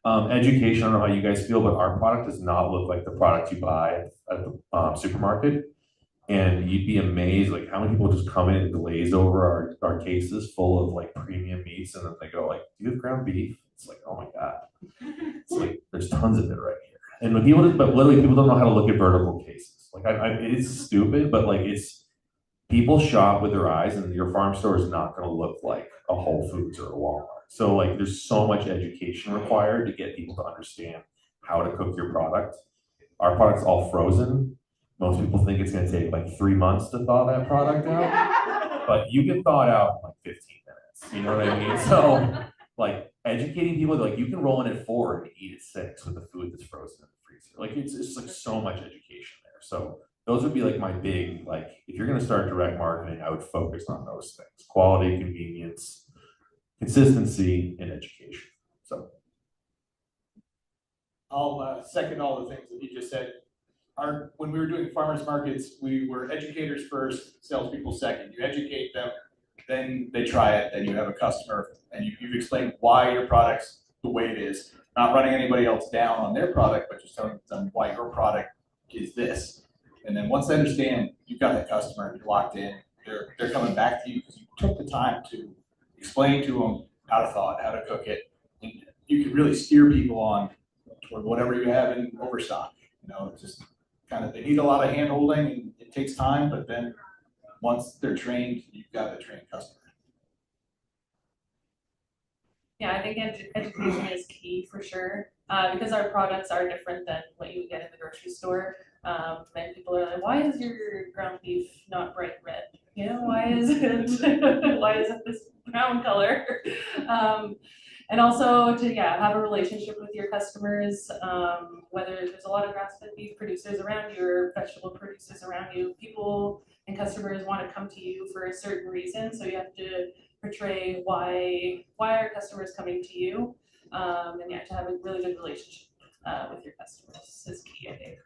Education, I don't know how you guys feel, but our product does not look like the product you buy at the supermarket. And you'd be amazed like how many people just come in and glaze over our cases full of like premium meats, and then they go like, do you have ground beef? It's like, oh my God. It's like, there's tons of it right here. And when but literally people don't know how to look at vertical cases. Like it's stupid, but like people shop with their eyes, and your farm store is not going to look like a Whole Foods or a Walmart. So like there's so much education required to get people to understand how to cook your product. Our product's all frozen. Most people think it's going to take like 3 months to thaw that product out, but you can thaw it out in like 15 minutes. You know what I mean? So like educating people, like you can roll in at 4 and eat at 6 with the food that's frozen in the freezer. Like it's just like so much education there. So those would be like my big, like if you're going to start direct marketing, I would focus on those things: quality, convenience, consistency, and education. So I'll second all the things that you just said. When we were doing farmers markets, we were educators first, salespeople second. You educate them, then they try it, then you have a customer, and you've explained why your product's the way it is. Not running anybody else down on their product, but just telling them why your product is this. And then once they understand, you've got that customer, you're locked in, they're coming back to you because you took the time to explain to them how to thaw it, how to cook it. And you can really steer people on toward whatever you have in overstock. You know, it's just kind of, they need a lot of hand holding and it takes time, but then once they're trained, you've got a trained customer. Yeah, I think education is key for sure, because our products are different than what you would get in the grocery store. And people are like, why is your ground beef not bright red? You know, why is it, why is it this brown color? And also to, yeah, have a relationship with your customers, whether there's a lot of grass-fed beef producers around you or vegetable producers around you, people and customers want to come to you for a certain reason, so you have to portray why are customers coming to you, and you have to have a really good relationship with your customers is key, I think.